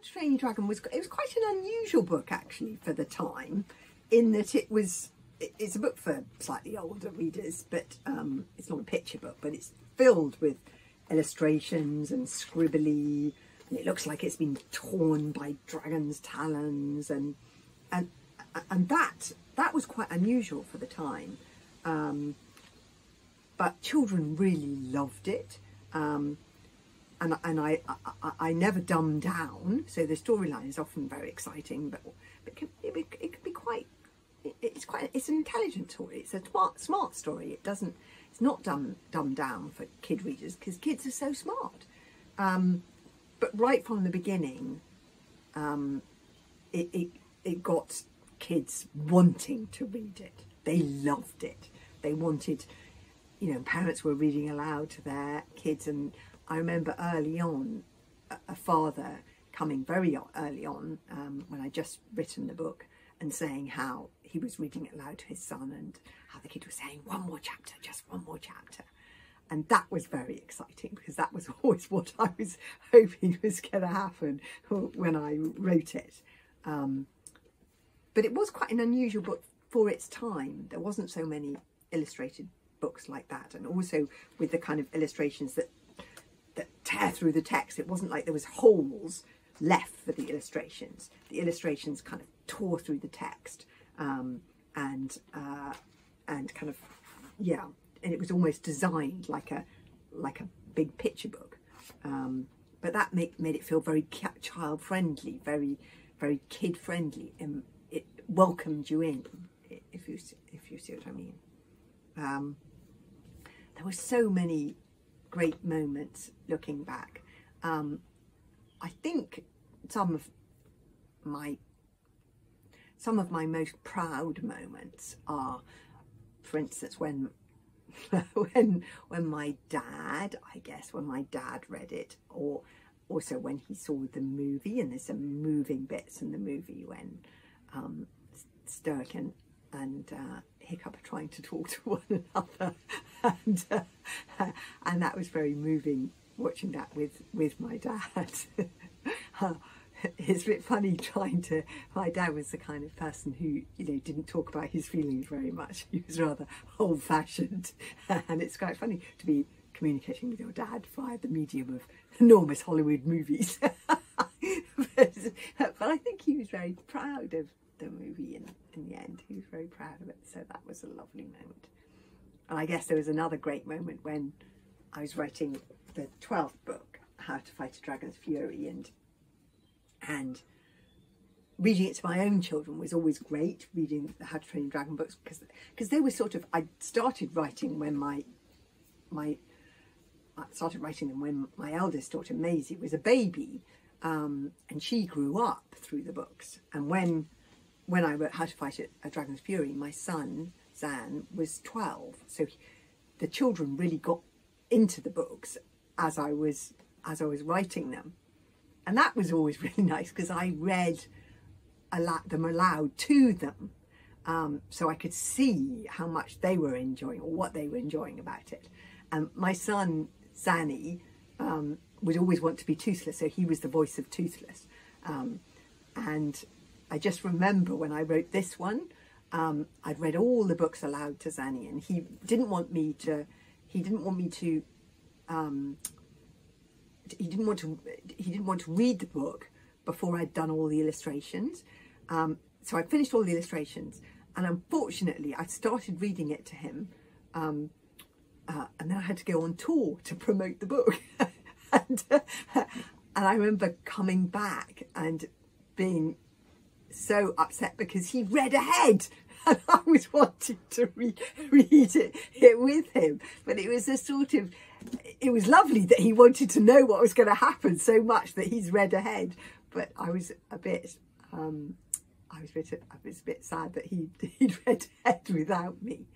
to Train Your Dragon was quite an unusual book actually for the time, in that it's a book for slightly older readers, but it's not a picture book, but it's filled with illustrations and scribbly, and it looks like it's been torn by dragons' talons, and that was quite unusual for the time. But children really loved it, and I never dumb down. So the storyline is often very exciting, but it can be quite. It's an intelligent story. It's a smart story. It's not dumbed down for kid readers because kids are so smart. But right from the beginning, it got kids wanting to read it. They loved it. They wanted, parents were reading aloud to their kids. And I remember early on, a father coming very early on, when I'd just written the book, and saying how he was reading it aloud to his son, and how the kid was saying, one more chapter, just one more chapter. And that was very exciting, because that was always what I was hoping was going to happen when I wrote it. But it was quite an unusual book for its time. There wasn't so many illustrated books like that, and also with the kind of illustrations that tear through the text. It wasn't like there was holes left for the illustrations. The illustrations kind of tore through the text, and kind of, yeah, and it was almost designed like a big picture book. But that made it feel very child friendly, very kid friendly, and it welcomed you in, if you see what I mean. There were so many great moments looking back. I think some of my most proud moments are, for instance, when my dad, when my dad read it, or also when he saw the movie. And there's some moving bits in the movie when Sturrock and Hiccup are trying to talk to one another, and that was very moving, watching that with my dad. It's a bit funny my dad was the kind of person who, didn't talk about his feelings very much. He was rather old-fashioned, and it's quite funny to be communicating with your dad via the medium of enormous Hollywood movies. but I think he was very proud of the movie in the end. He was very proud of it, so that was a lovely moment. And I guess there was another great moment when I was writing the 12th book, How to Fight a Dragon's Fury, and reading it to my own children was always great, reading the How to Train Your Dragon books, because they were sort of, I started writing when I started writing them when my eldest daughter Maisie was a baby, and she grew up through the books. And when I wrote How to Fight a Dragon's Fury, my son Zan was 12, so the children really got into the books as I was writing them, and that was always really nice, because I read them aloud to them, so I could see how much they were enjoying, or what they were enjoying about it. And my son Zanny would always want to be Toothless, so he was the voice of Toothless, and I just remember when I wrote this one, I'd read all the books aloud to Zanny, and he didn't want to read the book before I'd done all the illustrations. So I finished all the illustrations, and unfortunately I started reading it to him, and then I had to go on tour to promote the book. and I remember coming back and being so upset because he read ahead, and I was wanting to read it with him. But it was it was lovely that he wanted to know what was going to happen so much that he's read ahead. But I was a bit sad that he'd read ahead without me.